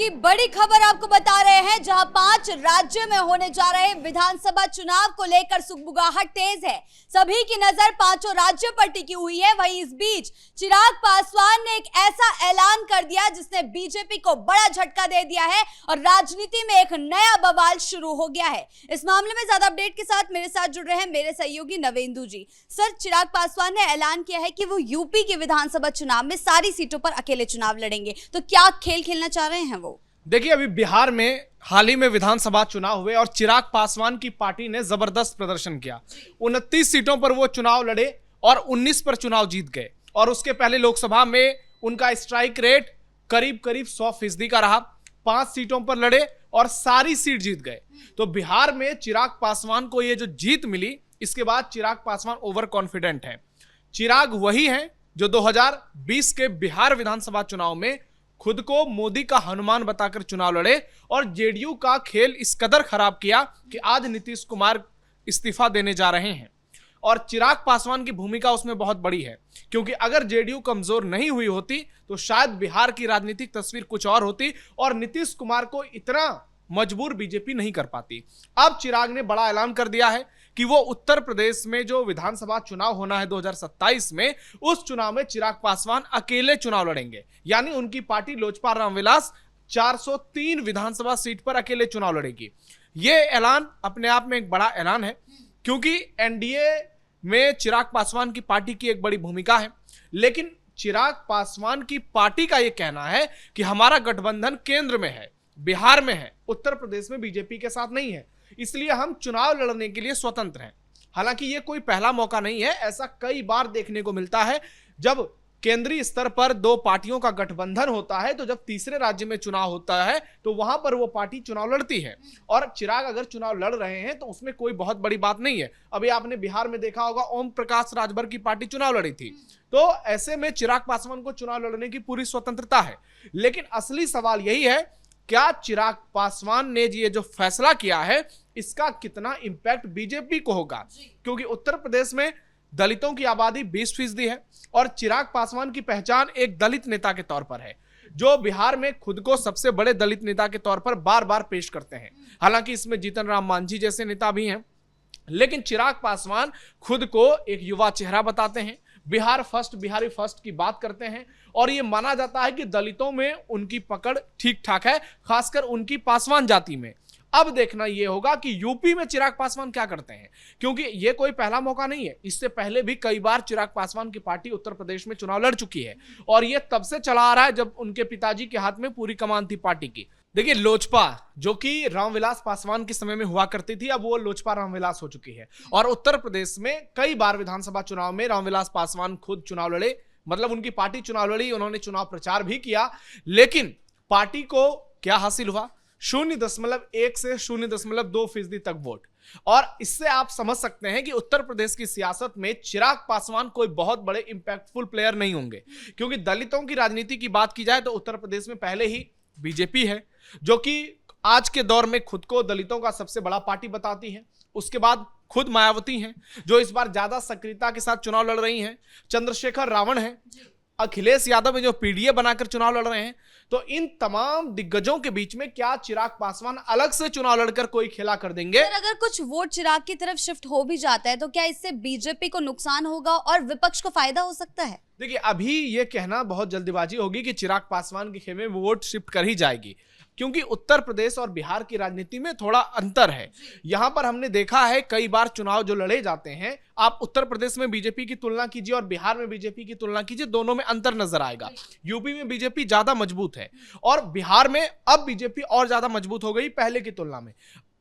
की बड़ी खबर आपको बता रहे हैं, जहां 5 राज्य में होने जा रहे विधानसभा चुनाव को लेकर सुगबुगाहट तेज है। सभी की नजर पांचों राज्यों पर टिकी हुई है। वहीं इस बीच चिराग पासवान ने एक ऐसा ऐलान कर दिया जिसने बीजेपी को बड़ा झटका दे दिया है और राजनीति में एक नया बवाल शुरू हो गया है। इस मामले में ज्यादा अपडेट के साथ मेरे साथ जुड़ रहे हैं मेरे सहयोगी नवेंदु जी। सर, चिराग पासवान ने ऐलान किया है कि वो यूपी के विधानसभा चुनाव में सारी सीटों पर अकेले चुनाव लड़ेंगे, तो क्या खेल खेलना चाह रहे हैं वो? देखिए, अभी बिहार में हाल ही में विधानसभा चुनाव हुए और चिराग पासवान की पार्टी ने जबरदस्त प्रदर्शन किया। 29 सीटों पर वो चुनाव लड़े और 19 पर चुनाव जीत गए। और उसके पहले लोकसभा में उनका स्ट्राइक रेट करीब 100% का रहा। 5 सीटों पर लड़े और सारी सीट जीत गए। तो बिहार में चिराग पासवान को ये जो जीत मिली, इसके बाद चिराग पासवान ओवर कॉन्फिडेंट है। चिराग वही है जो 2020 के बिहार विधानसभा चुनाव में खुद को मोदी का हनुमान बताकर चुनाव लड़े और जेडीयू का खेल इस कदर खराब किया कि आज नीतीश कुमार इस्तीफा देने जा रहे हैं। और चिराग पासवान की भूमिका उसमें बहुत बड़ी है, क्योंकि अगर जेडीयू कमजोर नहीं हुई होती तो शायद बिहार की राजनीतिक तस्वीर कुछ और होती और नीतीश कुमार को इतना मजबूर बीजेपी नहीं कर पाती। अब चिराग ने बड़ा ऐलान कर दिया है कि वो उत्तर प्रदेश में जो विधानसभा चुनाव होना है 2027 में, उस चुनाव में चिराग पासवान अकेले चुनाव लड़ेंगे। यानी उनकी पार्टी लोजपा रामविलास 403 विधानसभा सीट पर अकेले चुनाव लड़ेगी। ये ऐलान अपने आप में एक बड़ा ऐलान है, क्योंकि एनडीए में चिराग पासवान की पार्टी की एक बड़ी भूमिका है। लेकिन चिराग पासवान की पार्टी का यह कहना है कि हमारा गठबंधन केंद्र में है, बिहार में है, उत्तर प्रदेश में बीजेपी के साथ नहीं है, इसलिए हम चुनाव लड़ने के लिए स्वतंत्र हैं। हालांकि ये कोई पहला मौका नहीं है, ऐसा कई बार देखने को मिलता है। जब केंद्रीय स्तर पर 2 पार्टियों का गठबंधन होता है, तो जब तीसरे राज्य में चुनाव होता है तो वहां पर वो पार्टी चुनाव लड़ती है। और चिराग अगर चुनाव लड़ रहे हैं तो उसमें कोई बहुत बड़ी बात नहीं है। अभी आपने बिहार में देखा होगा, ओम प्रकाश राजभर की पार्टी चुनाव लड़ी थी। तो ऐसे में चिराग पासवान को चुनाव लड़ने की पूरी स्वतंत्रता है। लेकिन असली सवाल यही है, क्या चिराग पासवान ने ये जो फैसला किया है, इसका कितना इंपैक्ट बीजेपी को होगा? क्योंकि उत्तर प्रदेश में दलितों की आबादी 20% है और चिराग पासवान की पहचान एक दलित नेता के तौर पर है, जो बिहार में खुद को सबसे बड़े दलित नेता के तौर पर बार बार पेश करते हैं। हालांकि इसमें जीतन राम मांझी जैसे नेता भी हैं, लेकिन चिराग पासवान खुद को एक युवा चेहरा बताते हैं, बिहार फर्स्ट, बिहारी फर्स्ट की बात करते हैं। और यह माना जाता है कि दलितों में उनकी पकड़ ठीक ठाक है, खासकर उनकी पासवान जाति में। अब देखना यह होगा कि यूपी में चिराग पासवान क्या करते हैं, क्योंकि यह कोई पहला मौका नहीं है। इससे पहले भी कई बार चिराग पासवान की पार्टी उत्तर प्रदेश में चुनाव लड़ चुकी है और यह तब से चला आ रहा है जब उनके पिताजी के हाथ में पूरी कमान थी पार्टी की। देखिए, लोजपा जो कि रामविलास पासवान के समय में हुआ करती थी, अब वो लोजपा रामविलास हो चुकी है। और उत्तर प्रदेश में कई बार विधानसभा चुनाव में रामविलास पासवान खुद चुनाव लड़े, मतलब उनकी पार्टी चुनाव लड़ी, उन्होंने चुनाव प्रचार भी किया। लेकिन पार्टी को क्या हासिल हुआ? 0.1 से 0.2% तक वोट। और इससे आप समझ सकते हैं कि उत्तर प्रदेश की सियासत में चिराग पासवान कोई बहुत बड़े इंपैक्टफुल प्लेयर नहीं होंगे। क्योंकि दलितों की राजनीति की बात की जाए तो उत्तर प्रदेश में पहले ही बीजेपी है, जो कि आज के दौर में खुद को दलितों का सबसे बड़ा पार्टी बताती है। उसके बाद खुद मायावती हैं, जो इस बार ज्यादा सक्रियता के साथ चुनाव लड़ रही हैं। चंद्रशेखर रावण है, अखिलेश यादव है जो पीडीए बनाकर चुनाव लड़ रहे हैं। तो इन तमाम दिग्गजों के बीच में क्या चिराग पासवान अलग से चुनाव लड़कर कोई खेला कर देंगे? अगर कुछ वोट चिराग की तरफ शिफ्ट हो भी जाता है तो क्या इससे बीजेपी को नुकसान होगा और विपक्ष को फायदा हो सकता है? देखिए, अभी ये कहना बहुत जल्दीबाजी होगी कि चिराग पासवान के खेमे में वोट शिफ्ट कर ही जाएगी, क्योंकि उत्तर प्रदेश और बिहार की राजनीति में थोड़ा अंतर है। यहां पर हमने देखा है कई बार चुनाव जो लड़े जाते हैं, आप उत्तर प्रदेश में बीजेपी की तुलना कीजिए और बिहार में बीजेपी की तुलना कीजिए, दोनों में अंतर नजर आएगा। यूपी में बीजेपी ज्यादा मजबूत है और बिहार में अब बीजेपी और ज्यादा मजबूत हो गई पहले की तुलना में।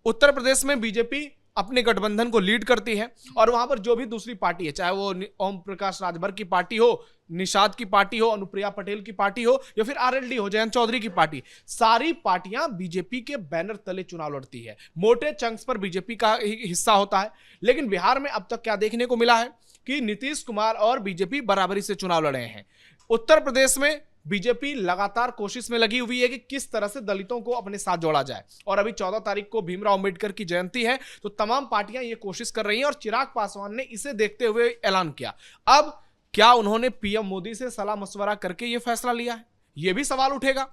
उत्तर प्रदेश में बीजेपी अपने गठबंधन को लीड करती है और वहां पर जो भी दूसरी पार्टी है, चाहे वो ओम प्रकाश राजभर की पार्टी हो, निषाद की पार्टी हो, अनुप्रिया पटेल की पार्टी हो या फिर आरएलडी हो, जयंत चौधरी की पार्टी, सारी पार्टियां बीजेपी के बैनर तले चुनाव लड़ती है। मोटे चंक्स पर बीजेपी का हिस्सा होता है। लेकिन बिहार में अब तक क्या देखने को मिला है कि नीतीश कुमार और बीजेपी बराबरी से चुनाव लड़े हैं। उत्तर प्रदेश में बीजेपी लगातार कोशिश में लगी हुई है कि किस तरह से दलितों को अपने साथ जोड़ा जाए। और अभी 14 तारीख को भीमराव अंबेडकर की जयंती है, तो तमाम पार्टियां ये कोशिश कर रही हैं और चिराग पासवान ने इसे देखते हुए ऐलान किया। अब क्या उन्होंने पीएम मोदी से सलाह मशवरा करके यह फैसला लिया है? ये भी सवाल उठेगा,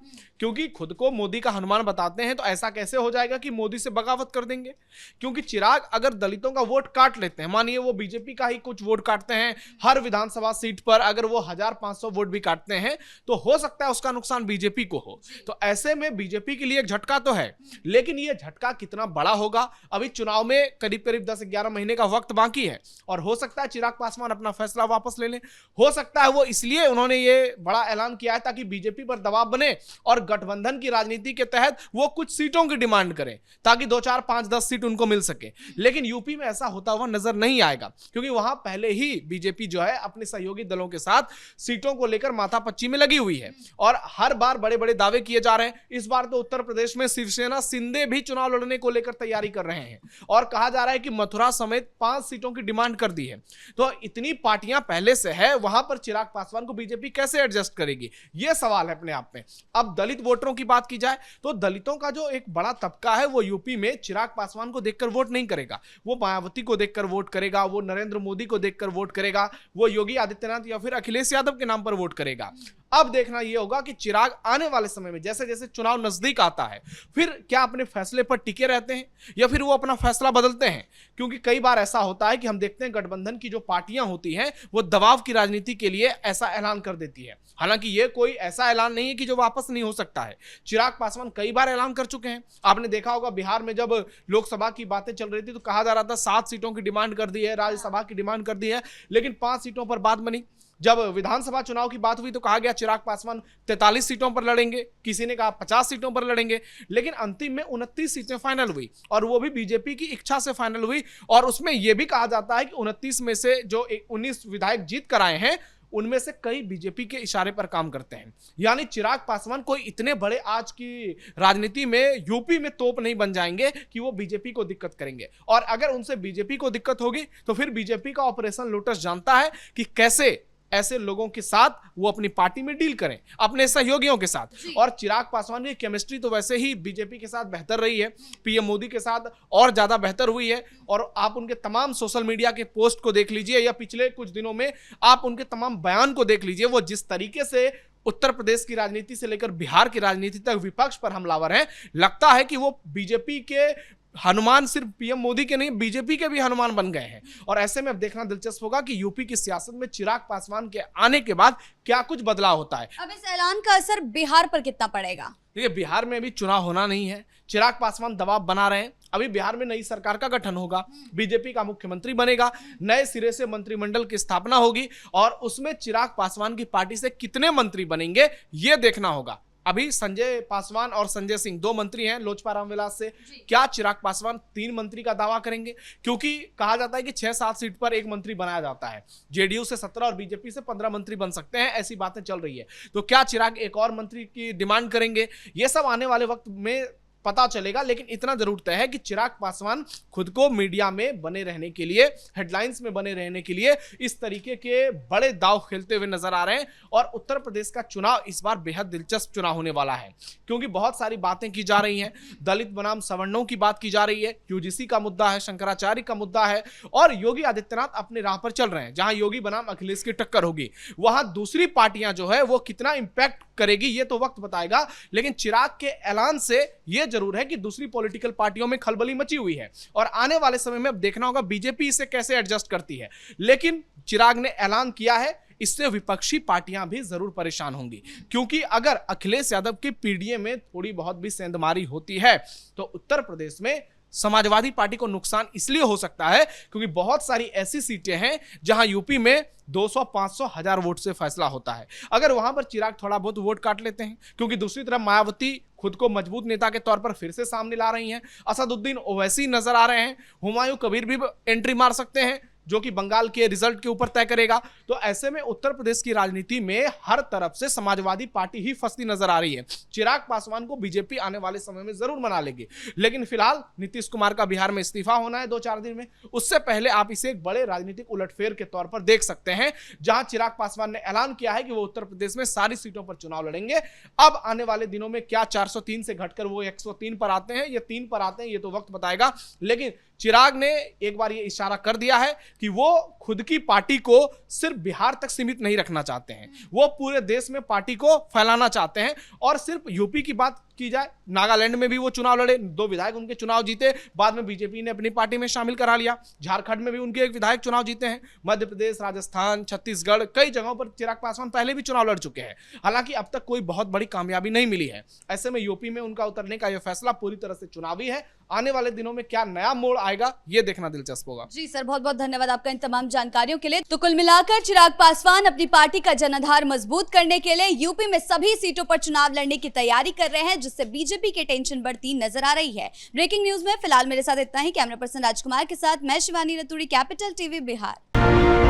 क्योंकि खुद को मोदी का हनुमान बताते हैं, तो ऐसा कैसे हो जाएगा कि मोदी से बगावत कर देंगे? क्योंकि चिराग अगर दलितों का वोट काट लेते हैं, मानिए वो बीजेपी का ही कुछ वोट काटते हैं हर विधानसभा सीट पर, अगर वो 1500 वोट भी काटते हैं तो हो सकता है उसका नुकसान बीजेपी को हो। तो ऐसे में बीजेपी के लिए एक झटका तो है, लेकिन ये झटका कितना बड़ा होगा? अभी चुनाव में करीब करीब 10-11 महीने का वक्त बाकी है, और हो सकता है चिराग पासवान अपना फैसला वापस ले लें। हो सकता है वो इसलिए उन्होंने ये बड़ा ऐलान किया है ताकि बीजेपी पर दबाव बने और गठबंधन की राजनीति के तहत वो कुछ सीटों की डिमांड करें, ताकि 2, 4, 5, 10 सीट उनको मिल सके। लेकिन यूपी में ऐसा होता हुआ नजर नहीं आएगा, क्योंकि वहां पहले ही बीजेपी जो है अपने सहयोगी दलों के साथ सीटों को लेकर माथापच्ची में लगी हुई है, और हर बार बड़े बड़े दावे किए जा रहे हैं। इस बार तो उत्तर प्रदेश में शिवसेना शिंदे भी चुनाव लड़ने को लेकर तैयारी कर रहे हैं, और कहा जा रहा है कि मथुरा समेत 5 सीटों की डिमांड कर दी है। तो इतनी पार्टियां पहले से है, वहां पर चिराग पासवान को बीजेपी कैसे एडजस्ट करेगी? यह सवाल है अपने आप में। अब दलित वोटरों की बात की जाए तो दलितों का जो एक बड़ा तबका है वो यूपी में चिराग पासवान को देखकर वोट नहीं करेगा, वो मायावती को देखकर वोट करेगा, वो नरेंद्र मोदी को देखकर वोट करेगा, वो योगी आदित्यनाथ या फिर अखिलेश यादव के नाम पर वोट करेगा। अब देखना यह होगा कि चिराग आने वाले समय में जैसे जैसे चुनाव नजदीक आता है, फिर क्या अपने फैसले पर टिके रहते हैं या फिर वो अपना फैसला बदलते हैं? क्योंकि कई बार ऐसा होता है कि हम देखते हैं गठबंधन की जो पार्टियां होती हैं वो दबाव की राजनीति के लिए ऐसा ऐलान कर देती है। हालांकि ये कोई ऐसा ऐलान नहीं है कि जो वापस नहीं हो सकता है। चिराग पासवान कई बार ऐलान कर चुके हैं। आपने देखा होगा बिहार में जब लोकसभा की बातें चल रही थी तो कहा जा रहा था 7 सीटों की डिमांड कर दी है, राज्यसभा की डिमांड कर दी है, लेकिन 5 सीटों पर बात बनी। जब विधानसभा चुनाव की बात हुई तो कहा गया चिराग पासवान 43 सीटों पर लड़ेंगे, किसी ने कहा 50 सीटों पर लड़ेंगे, लेकिन अंतिम में 29 सीटें फाइनल हुई, और वो भी बीजेपी की इच्छा से फाइनल हुई। और उसमें यह भी कहा जाता है कि 29 में से जो 19 विधायक जीत कर आए हैं उनमें से कई बीजेपी के इशारे पर काम करते हैं। यानी चिराग पासवान कोई इतने बड़े आज की राजनीति में यूपी में तोप नहीं बन जाएंगे कि वो बीजेपी को दिक्कत करेंगे। और अगर उनसे बीजेपी को दिक्कत होगी तो फिर बीजेपी का ऑपरेशन लोटस जानता है कि कैसे ऐसे लोगों के साथ वो अपनी पार्टी में डील करें, अपने सहयोगियों के साथ। और चिराग पासवान की केमिस्ट्री तो वैसे ही बीजेपी के साथ बेहतर रही है, पीएम मोदी के साथ और ज्यादा बेहतर हुई है। और आप उनके तमाम सोशल मीडिया के पोस्ट को देख लीजिए या पिछले कुछ दिनों में आप उनके तमाम बयान को देख लीजिए, वो जिस तरीके से उत्तर प्रदेश की राजनीति से लेकर बिहार की राजनीति तक विपक्ष पर हमलावर हैं, लगता है कि वो बीजेपी के हनुमान सिर्फ पीएम मोदी के नहीं बीजेपी के भी हनुमान बन गए हैं। और ऐसे में अब देखना दिलचस्प होगा कि यूपी की सियासत में चिराग पासवान के आने के बाद क्या कुछ बदलाव होता है। अब इस ऐलान का असर बिहार पर कितना पड़ेगा? देखिए, बिहार में अभी चुनाव होना नहीं है, चिराग पासवान दबाव बना रहे हैं। अभी बिहार में नई सरकार का गठन होगा, बीजेपी का मुख्यमंत्री बनेगा, नए सिरे से मंत्रिमंडल की स्थापना होगी, और उसमें चिराग पासवान की पार्टी से कितने मंत्री बनेंगे यह देखना होगा। अभी संजय पासवान और संजय सिंह 2 मंत्री हैं लोजपा रामविलास से। क्या चिराग पासवान 3 मंत्री का दावा करेंगे? क्योंकि कहा जाता है कि 6-7 सीट पर 1 मंत्री बनाया जाता है, जेडीयू से 17 और बीजेपी से 15 मंत्री बन सकते हैं, ऐसी बातें चल रही है। तो क्या चिराग एक और मंत्री की डिमांड करेंगे? ये सब आने वाले वक्त में पता चलेगा। लेकिन इतना जरूर तय है कि चिराग पासवान खुद को मीडिया में बने रहने के लिए, हेडलाइंस में बने रहने के लिए इस तरीके के बड़े दाव खेलते हुए नजर आ रहे हैं। और उत्तर प्रदेश का चुनाव इस बार बेहद दिलचस्प चुनाव होने वाला है, क्योंकि बहुत सारी बातें की जा रही हैं। दलित बनाम सवर्णों की बात की जा रही है, यूजीसी का मुद्दा है, शंकराचार्य का मुद्दा है, और योगी आदित्यनाथ अपने राह पर चल रहे हैं। जहां योगी बनाम अखिलेश की टक्कर होगी, वहां दूसरी पार्टियां जो है वो कितना इंपैक्ट करेगी ये तो वक्त बताएगा। लेकिन चिराग के ऐलान से यह जरूर है कि दूसरी पॉलिटिकल पार्टियों में खलबली मची हुई है, और आने वाले समय में अब देखना होगा बीजेपी इसे कैसे एडजस्ट करती है। लेकिन चिराग ने ऐलान किया है, इससे विपक्षी पार्टियां भी जरूर परेशान होंगी, क्योंकि अगर अखिलेश यादव की पीडीए में थोड़ी बहुत भी सेंधमारी होती है तो उत्तर प्रदेश में समाजवादी पार्टी को नुकसान इसलिए हो सकता है क्योंकि बहुत सारी ऐसी सीटें हैं जहां यूपी में 200, 500, 1000 वोट से फैसला होता है। अगर वहां पर चिराग थोड़ा बहुत वोट काट लेते हैं, क्योंकि दूसरी तरफ मायावती खुद को मजबूत नेता के तौर पर फिर से सामने ला रही हैं, असदुद्दीन ओवैसी नजर आ रहे हैं, हुमायूं कबीर भी एंट्री मार सकते हैं जो कि बंगाल के रिजल्ट के ऊपर तय करेगा। तो ऐसे में उत्तर प्रदेश की राजनीति में हर तरफ से समाजवादी पार्टी ही फंसती नजर आ रही है। चिराग पासवान को बीजेपी आने वाले समय में जरूर मना लेगी, लेकिन फिलहाल नीतीश कुमार का बिहार में इस्तीफा होना है 2-4 दिन में। उससे पहले आप इसे एक बड़े राजनीतिक उलटफेर के तौर पर देख सकते हैं, जहां चिराग पासवान ने ऐलान किया है कि वो उत्तर प्रदेश में सारी सीटों पर चुनाव लड़ेंगे। अब आने वाले दिनों में क्या 403 से घटकर वो 103 पर आते हैं या 3 पर आते हैं, ये तो वक्त बताएगा। लेकिन चिराग ने एक बार ये इशारा कर दिया है कि वो खुद की पार्टी को सिर्फ बिहार तक सीमित नहीं रखना चाहते हैं, वो पूरे देश में पार्टी को फैलाना चाहते हैं। और सिर्फ यूपी की बात की जाए, नागालैंड में भी वो चुनाव लड़े, 2 विधायक उनके चुनाव जीते, बाद में बीजेपी ने अपनी पार्टी में शामिल करा लिया। झारखंड में भी उनके एक विधायक चुनाव जीते हैं। मध्य प्रदेश, राजस्थान, छत्तीसगढ़, कई जगहों पर चिराग पासवान पहले भी चुनाव लड़ चुके हैं। हालांकि अब तक कोई बहुत बड़ी कामयाबी नहीं मिली है। ऐसे में यूपी में उनका उतरने का यह फैसला पूरी तरह से चुनावी है। आने वाले दिनों में क्या नया मोड़ आएगा, ये देखना दिलचस्प होगा। जी सर, बहुत बहुत धन्यवाद आपका इन तमाम जानकारियों के लिए। तो कुल मिलाकर चिराग पासवान अपनी पार्टी का जनाधार मजबूत करने के लिए यूपी में सभी सीटों पर चुनाव लड़ने की तैयारी कर रहे हैं, जिससे बीजेपी की टेंशन बढ़ती नजर आ रही है। ब्रेकिंग न्यूज में फिलहाल मेरे साथ इतना ही। कैमरा पर्सन राजकुमार के साथ मैं शिवानी रतूड़ी, कैपिटल टीवी बिहार।